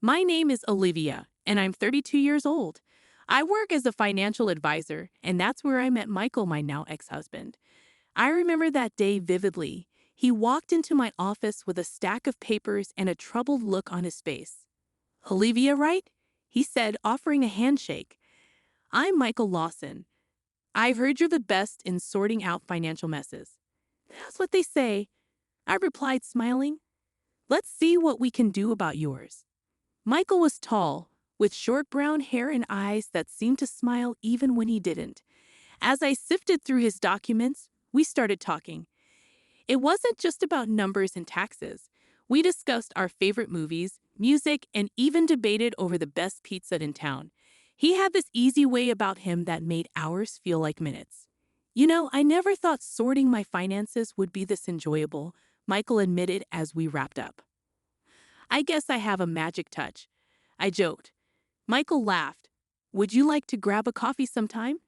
My name is Olivia, and I'm 32 years old. I work as a financial advisor, and that's where I met Michael, my now ex-husband. I remember that day vividly. He walked into my office with a stack of papers and a troubled look on his face. Olivia, right? He said, offering a handshake. I'm Michael Lawson. I've heard you're the best in sorting out financial messes. That's what they say. I replied, smiling. Let's see what we can do about yours. Michael was tall, with short brown hair and eyes that seemed to smile even when he didn't. As I sifted through his documents, we started talking. It wasn't just about numbers and taxes. We discussed our favorite movies, music, and even debated over the best pizza in town. He had this easy way about him that made hours feel like minutes. I never thought sorting my finances would be this enjoyable, Michael admitted as we wrapped up. I guess I have a magic touch, I joked. Michael laughed. Would you like to grab a coffee sometime?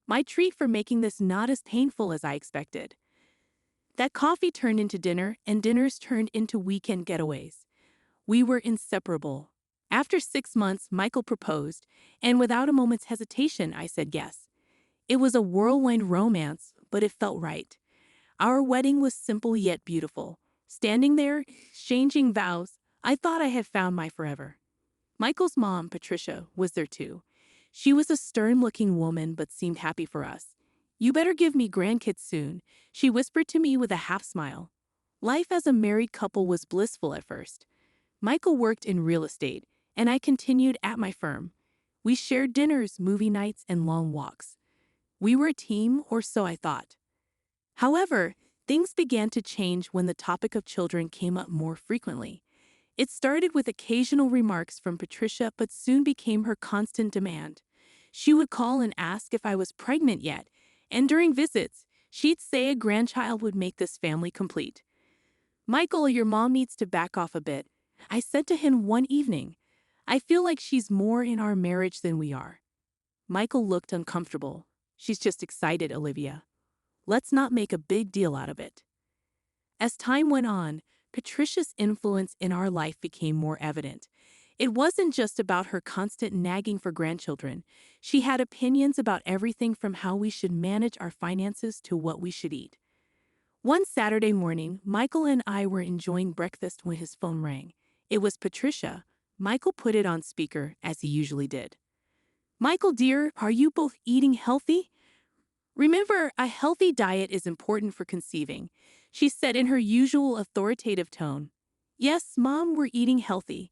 My treat for making this not as painful as I expected. That coffee turned into dinner, and dinners turned into weekend getaways. We were inseparable. After 6 months, Michael proposed, and without a moment's hesitation, I said yes. It was a whirlwind romance, but it felt right. Our wedding was simple yet beautiful. Standing there, exchanging vows, I thought I had found my forever. Michael's mom, Patricia, was there too. She was a stern-looking woman but seemed happy for us. You better give me grandkids soon, she whispered to me with a half-smile. Life as a married couple was blissful at first. Michael worked in real estate, and I continued at my firm. We shared dinners, movie nights, and long walks. We were a team, or so I thought. However, things began to change when the topic of children came up more frequently. It started with occasional remarks from Patricia, but soon became her constant demand. She would call and ask if I was pregnant yet, and during visits, she'd say a grandchild would make this family complete. Michael, your mom needs to back off a bit, I said to him one evening. I feel like she's more in our marriage than we are. Michael looked uncomfortable. She's just excited, Olivia. Let's not make a big deal out of it. As time went on, Patricia's influence in our life became more evident. It wasn't just about her constant nagging for grandchildren. She had opinions about everything from how we should manage our finances to what we should eat. One Saturday morning, Michael and I were enjoying breakfast when his phone rang. It was Patricia. Michael put it on speaker, as he usually did. Michael, dear, are you both eating healthy? Remember, a healthy diet is important for conceiving, she said in her usual authoritative tone. Yes, Mom, we're eating healthy.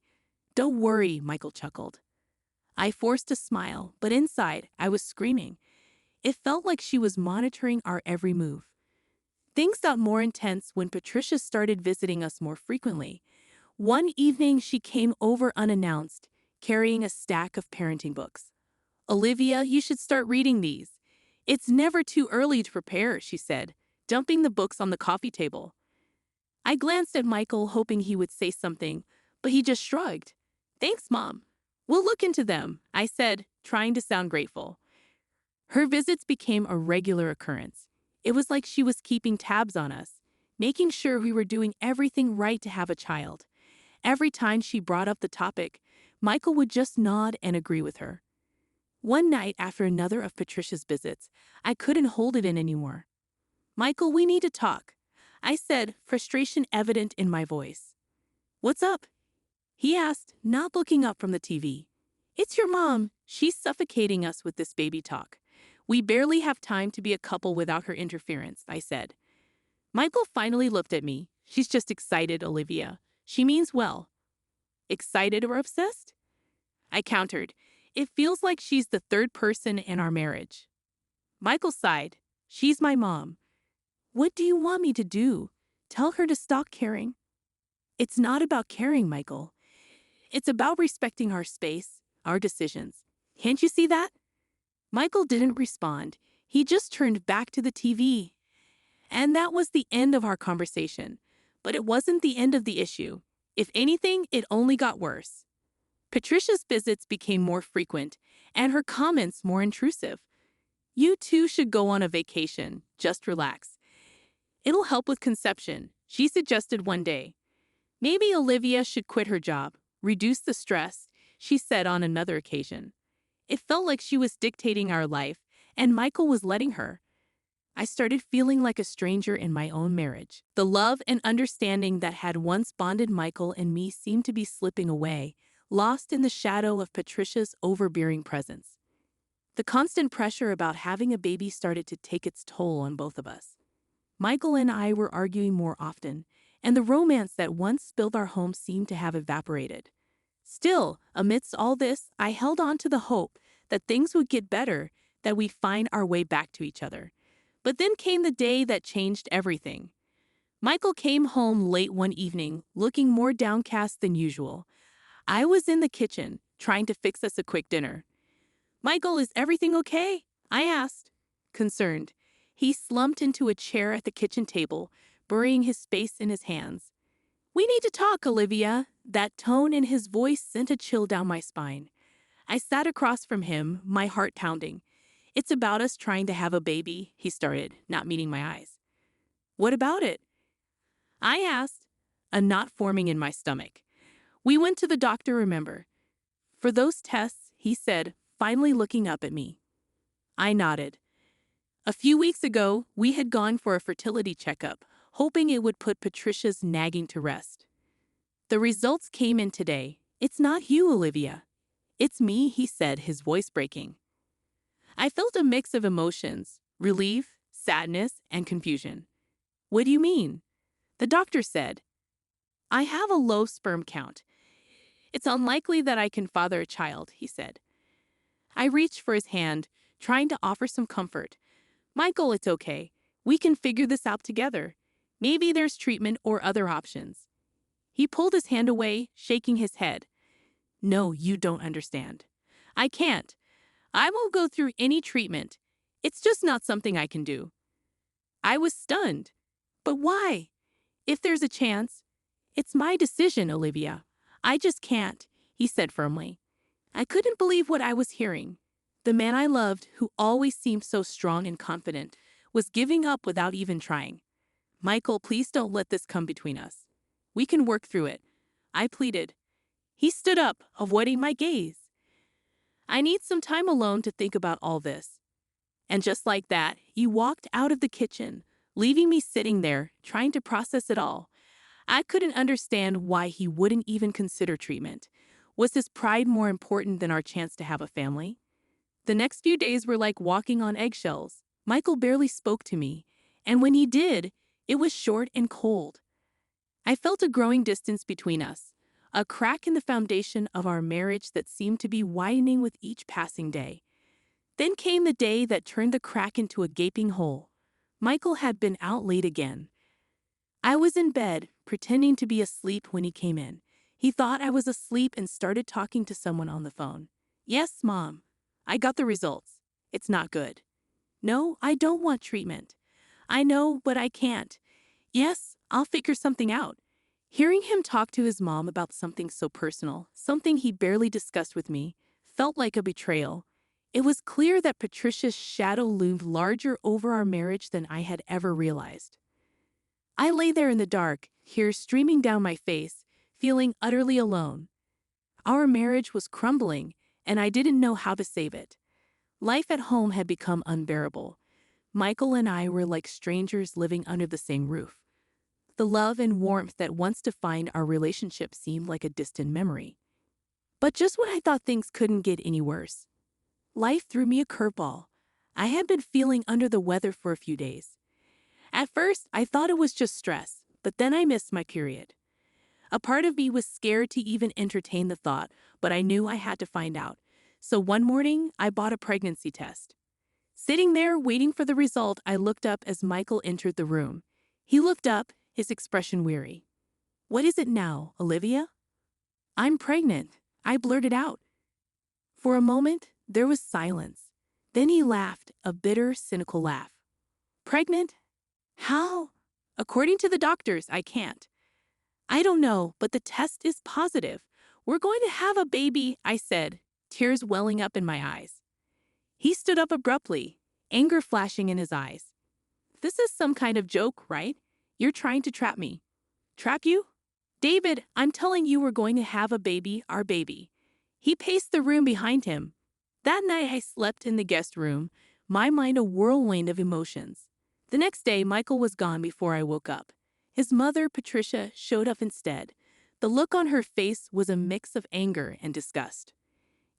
Don't worry, Michael chuckled. I forced a smile, but inside, I was screaming. It felt like she was monitoring our every move. Things got more intense when Patricia started visiting us more frequently. One evening, she came over unannounced, carrying a stack of parenting books. Olivia, you should start reading these. It's never too early to prepare, she said, dumping the books on the coffee table. I glanced at Michael, hoping he would say something, but he just shrugged. Thanks, Mom. We'll look into them, I said, trying to sound grateful. Her visits became a regular occurrence. It was like she was keeping tabs on us, making sure we were doing everything right to have a child. Every time she brought up the topic, Michael would just nod and agree with her. One night after another of Patricia's visits, I couldn't hold it in anymore. Michael, we need to talk, I said, frustration evident in my voice. What's up? He asked, not looking up from the TV. It's your mom. She's suffocating us with this baby talk. We barely have time to be a couple without her interference, I said. Michael finally looked at me. She's just excited, Olivia. She means well. Excited or obsessed? I countered. It feels like she's the third person in our marriage. Michael sighed. She's my mom. What do you want me to do? Tell her to stop caring? It's not about caring, Michael. It's about respecting our space, our decisions. Can't you see that? Michael didn't respond. He just turned back to the TV. And that was the end of our conversation. But it wasn't the end of the issue. If anything, it only got worse. Patricia's visits became more frequent, and her comments more intrusive. You two should go on a vacation. Just relax. It'll help with conception, she suggested one day. Maybe Olivia should quit her job, reduce the stress, she said on another occasion. It felt like she was dictating our life, and Michael was letting her. I started feeling like a stranger in my own marriage. The love and understanding that had once bonded Michael and me seemed to be slipping away, lost in the shadow of Patricia's overbearing presence. The constant pressure about having a baby started to take its toll on both of us. Michael and I were arguing more often, and the romance that once built our home seemed to have evaporated. Still, amidst all this, I held on to the hope that things would get better, that we'd find our way back to each other. But then came the day that changed everything. Michael came home late one evening, looking more downcast than usual. I was in the kitchen, trying to fix us a quick dinner. "Michael, is everything okay?" I asked, concerned. He slumped into a chair at the kitchen table, burying his face in his hands. "We need to talk, Olivia." That tone in his voice sent a chill down my spine. I sat across from him, my heart pounding. "It's about us trying to have a baby," he started, not meeting my eyes. "What about it?" I asked, a knot forming in my stomach. "We went to the doctor, remember? For those tests," he said, finally looking up at me. I nodded. "A few weeks ago, we had gone for a fertility checkup, hoping it would put Patricia's nagging to rest. The results came in today. It's not you, Olivia. It's me," he said, his voice breaking. I felt a mix of emotions, relief, sadness, and confusion. "What do you mean?" The doctor said. "I have a low sperm count. It's unlikely that I can father a child," he said. I reached for his hand, trying to offer some comfort. "Michael, it's okay. We can figure this out together. Maybe there's treatment or other options." He pulled his hand away, shaking his head. "No, you don't understand. I can't. I won't go through any treatment. It's just not something I can do." I was stunned. "But why? If there's a chance, it's my decision, Olivia. I just can't," he said firmly. I couldn't believe what I was hearing. The man I loved, who always seemed so strong and confident, was giving up without even trying. "Michael, please don't let this come between us. We can work through it," I pleaded. He stood up, avoiding my gaze. "I need some time alone to think about all this." And just like that, he walked out of the kitchen, leaving me sitting there, trying to process it all. I couldn't understand why he wouldn't even consider treatment. Was his pride more important than our chance to have a family? The next few days were like walking on eggshells. Michael barely spoke to me, and when he did, it was short and cold. I felt a growing distance between us, a crack in the foundation of our marriage that seemed to be widening with each passing day. Then came the day that turned the crack into a gaping hole. Michael had been out late again. I was in bed, pretending to be asleep when he came in. He thought I was asleep and started talking to someone on the phone. "Yes, Mom. I got the results. It's not good." "No, I don't want treatment." "I know, but I can't." "Yes, I'll figure something out." Hearing him talk to his mom about something so personal, something he barely discussed with me, felt like a betrayal. It was clear that Patricia's shadow loomed larger over our marriage than I had ever realized. I lay there in the dark, tears streaming down my face, feeling utterly alone. Our marriage was crumbling, and I didn't know how to save it. Life at home had become unbearable. Michael and I were like strangers living under the same roof. The love and warmth that once defined our relationship seemed like a distant memory. But just when I thought things couldn't get any worse, life threw me a curveball. I had been feeling under the weather for a few days. At first, I thought it was just stress, but then I missed my period. A part of me was scared to even entertain the thought, but I knew I had to find out. So one morning, I bought a pregnancy test. Sitting there, waiting for the result, I looked up as Michael entered the room. He looked up, his expression weary. "What is it now, Olivia?" "I'm pregnant," I blurted out. For a moment, there was silence. Then he laughed, a bitter, cynical laugh. "Pregnant? How?" "According to the doctors, I can't." "I don't know, but the test is positive. We're going to have a baby," I said, tears welling up in my eyes. He stood up abruptly, anger flashing in his eyes. "This is some kind of joke, right? You're trying to trap me." "Trap you?" David, I'm telling you we're going to have a baby, our baby. He paced the room behind him. That night I slept in the guest room, my mind a whirlwind of emotions. The next day, Michael was gone before I woke up. His mother, Patricia, showed up instead. The look on her face was a mix of anger and disgust.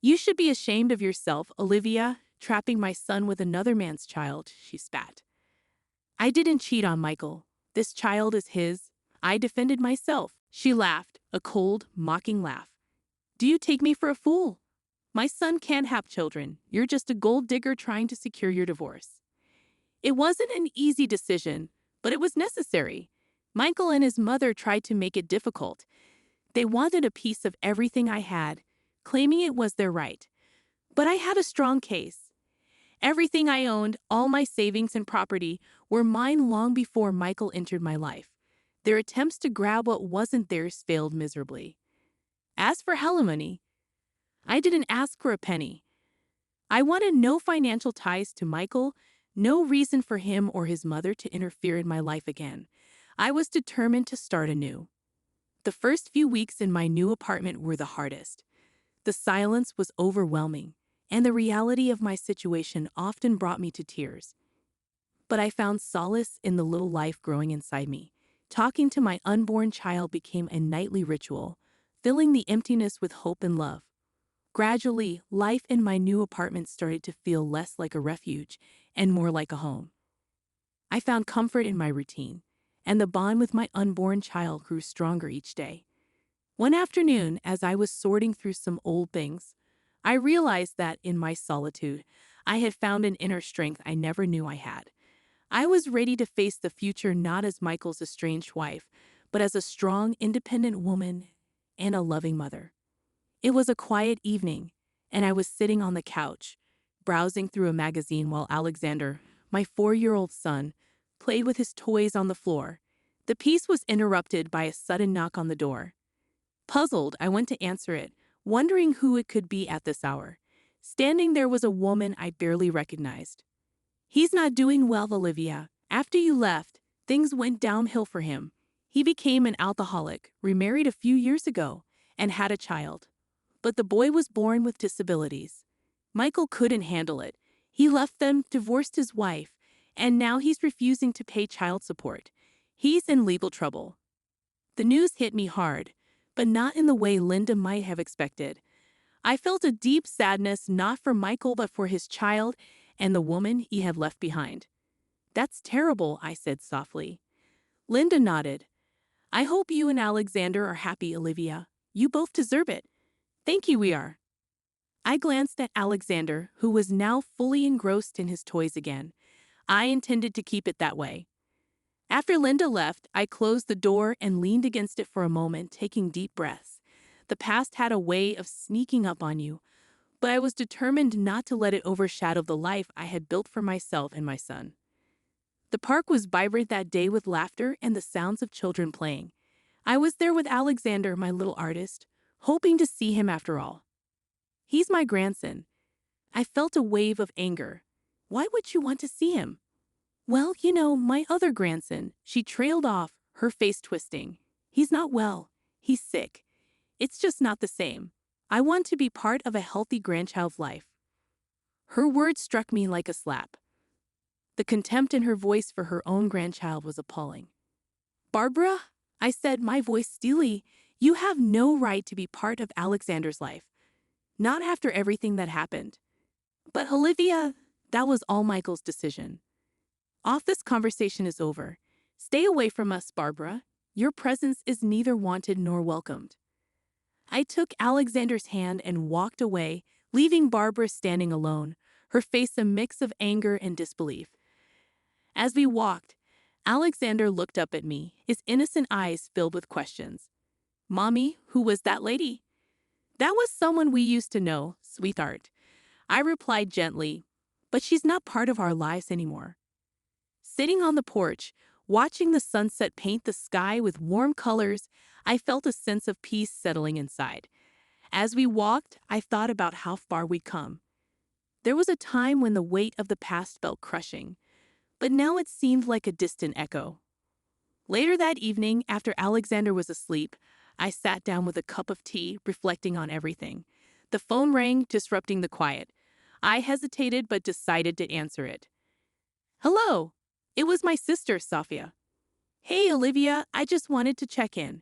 You should be ashamed of yourself, Olivia, trapping my son with another man's child, she spat. I didn't cheat on Michael. This child is his. I defended myself. She laughed, a cold, mocking laugh. Do you take me for a fool? My son can't have children. You're just a gold digger trying to secure your divorce. It wasn't an easy decision, but it was necessary. Michael and his mother tried to make it difficult. They wanted a piece of everything I had, claiming it was their right. But I had a strong case. Everything I owned, all my savings and property, were mine long before Michael entered my life. Their attempts to grab what wasn't theirs failed miserably. As for alimony, I didn't ask for a penny. I wanted no financial ties to Michael, no reason for him or his mother to interfere in my life again. I was determined to start anew. The first few weeks in my new apartment were the hardest. The silence was overwhelming, and the reality of my situation often brought me to tears. But I found solace in the little life growing inside me. Talking to my unborn child became a nightly ritual, filling the emptiness with hope and love. Gradually, life in my new apartment started to feel less like a refuge and more like a home. I found comfort in my routine, and the bond with my unborn child grew stronger each day. One afternoon, as I was sorting through some old things, I realized that, in my solitude, I had found an inner strength I never knew I had. I was ready to face the future not as Michael's estranged wife, but as a strong, independent woman and a loving mother. It was a quiet evening, and I was sitting on the couch, browsing through a magazine while Alexander, my 4-year-old son, played with his toys on the floor. The piece was interrupted by a sudden knock on the door. Puzzled, I went to answer it, wondering who it could be at this hour. Standing there was a woman I barely recognized. He's not doing well, Olivia. After you left, things went downhill for him. He became an alcoholic, remarried a few years ago, and had a child. But the boy was born with disabilities. Michael couldn't handle it. He left them, divorced his wife, and now he's refusing to pay child support. He's in legal trouble. The news hit me hard, but not in the way Linda might have expected. I felt a deep sadness not for Michael but for his child and the woman he had left behind. That's terrible, I said softly. Linda nodded. I hope you and Alexander are happy, Olivia. You both deserve it. Thank you, we are. I glanced at Alexander, who was now fully engrossed in his toys again. I intended to keep it that way. After Linda left, I closed the door and leaned against it for a moment, taking deep breaths. The past had a way of sneaking up on you, but I was determined not to let it overshadow the life I had built for myself and my son. The park was vibrant that day with laughter and the sounds of children playing. I was there with Alexander, my little artist, hoping to see him after all. He's my grandson. I felt a wave of anger. Why would you want to see him? Well, my other grandson, she trailed off, her face twisting. He's not well. He's sick. It's just not the same. I want to be part of a healthy grandchild's life. Her words struck me like a slap. The contempt in her voice for her own grandchild was appalling. Barbara, I said, my voice steely, you have no right to be part of Alexander's life. Not after everything that happened. But Olivia, that was all Michael's decision. Off, this conversation is over. Stay away from us, Barbara. Your presence is neither wanted nor welcomed. I took Alexander's hand and walked away, leaving Barbara standing alone, her face a mix of anger and disbelief. As we walked, Alexander looked up at me, his innocent eyes filled with questions. Mommy, who was that lady? That was someone we used to know, sweetheart. I replied gently, but she's not part of our lives anymore. Sitting on the porch, watching the sunset paint the sky with warm colors, I felt a sense of peace settling inside. As we walked, I thought about how far we'd come. There was a time when the weight of the past felt crushing, but now it seemed like a distant echo. Later that evening, after Alexander was asleep, I sat down with a cup of tea, reflecting on everything. The phone rang, disrupting the quiet. I hesitated but decided to answer it. Hello. It was my sister, Sophia. Hey, Olivia, I just wanted to check in.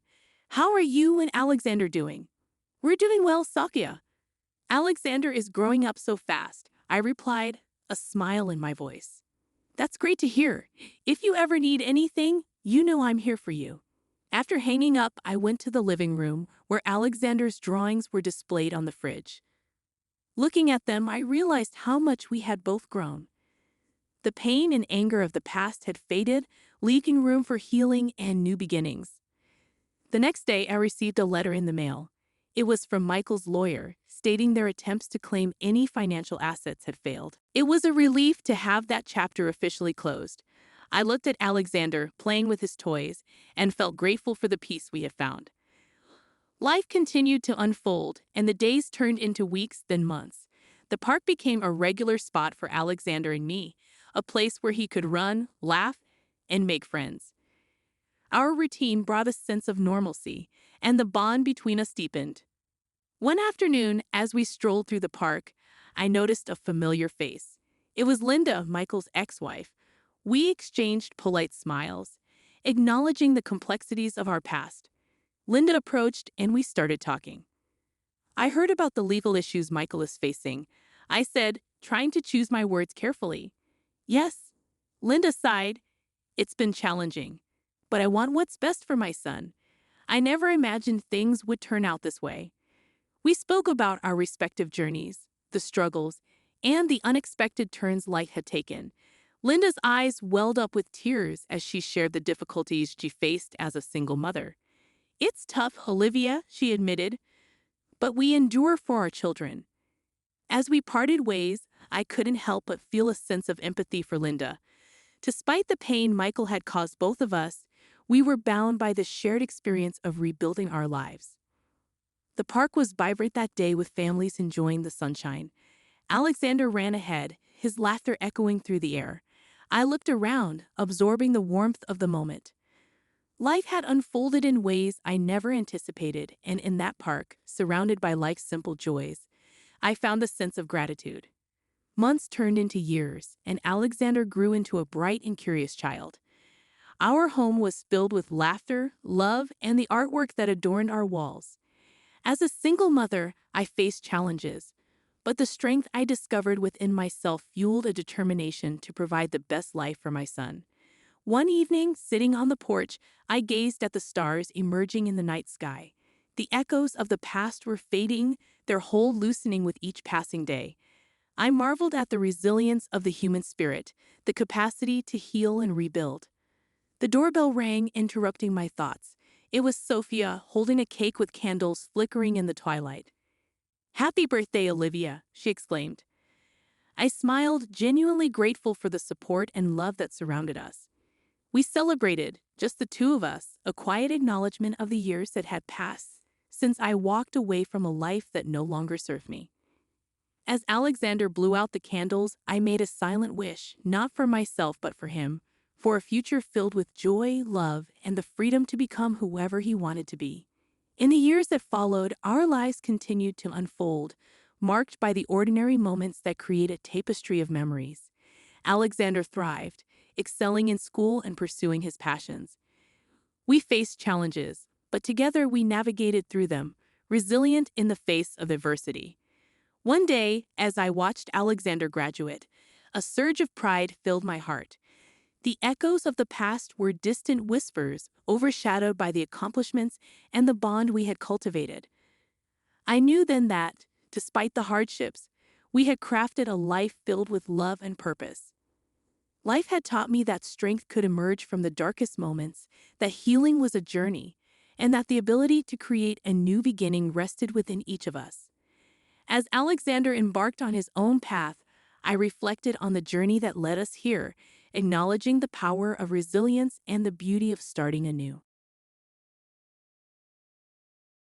How are you and Alexander doing? We're doing well, Sophia. Alexander is growing up so fast, I replied, a smile in my voice. That's great to hear. If you ever need anything, you know I'm here for you. After hanging up, I went to the living room where Alexander's drawings were displayed on the fridge. Looking at them, I realized how much we had both grown. The pain and anger of the past had faded, leaving room for healing and new beginnings. The next day, I received a letter in the mail. It was from Michael's lawyer, stating their attempts to claim any financial assets had failed. It was a relief to have that chapter officially closed. I looked at Alexander, playing with his toys, and felt grateful for the peace we had found. Life continued to unfold, and the days turned into weeks, then months. The park became a regular spot for Alexander and me, a place where he could run, laugh, and make friends. Our routine brought a sense of normalcy, and the bond between us deepened. One afternoon, as we strolled through the park, I noticed a familiar face. It was Linda, Michael's ex-wife. We exchanged polite smiles, acknowledging the complexities of our past. Linda approached, and we started talking. I heard about the legal issues Michael is facing. I said, trying to choose my words carefully. Yes. Linda sighed. It's been challenging, but I want what's best for my son. I never imagined things would turn out this way. We spoke about our respective journeys, the struggles, and the unexpected turns life had taken. Linda's eyes welled up with tears as she shared the difficulties she faced as a single mother. It's tough, Olivia, she admitted, but we endure for our children. As we parted ways, I couldn't help but feel a sense of empathy for Linda. Despite the pain Michael had caused both of us, we were bound by the shared experience of rebuilding our lives. The park was vibrant that day with families enjoying the sunshine. Alexander ran ahead, his laughter echoing through the air. I looked around, absorbing the warmth of the moment. Life had unfolded in ways I never anticipated, and in that park, surrounded by life's simple joys, I found a sense of gratitude. Months turned into years, and Alexander grew into a bright and curious child. Our home was filled with laughter, love, and the artwork that adorned our walls. As a single mother, I faced challenges, but the strength I discovered within myself fueled a determination to provide the best life for my son. One evening, sitting on the porch, I gazed at the stars emerging in the night sky. The echoes of the past were fading, their hold loosening with each passing day. I marveled at the resilience of the human spirit, the capacity to heal and rebuild. The doorbell rang, interrupting my thoughts. It was Sophia, holding a cake with candles flickering in the twilight. "Happy birthday, Olivia," she exclaimed. I smiled, genuinely grateful for the support and love that surrounded us. We celebrated, just the two of us, a quiet acknowledgement of the years that had passed since I walked away from a life that no longer served me. As Alexander blew out the candles, I made a silent wish, not for myself but for him, for a future filled with joy, love, and the freedom to become whoever he wanted to be. In the years that followed, our lives continued to unfold, marked by the ordinary moments that create a tapestry of memories. Alexander thrived, excelling in school and pursuing his passions. We faced challenges, but together we navigated through them, resilient in the face of adversity. One day, as I watched Alexander graduate, a surge of pride filled my heart. The echoes of the past were distant whispers, overshadowed by the accomplishments and the bond we had cultivated. I knew then that, despite the hardships, we had crafted a life filled with love and purpose. Life had taught me that strength could emerge from the darkest moments, that healing was a journey, and that the ability to create a new beginning rested within each of us. As Alexander embarked on his own path, I reflected on the journey that led us here, acknowledging the power of resilience and the beauty of starting anew.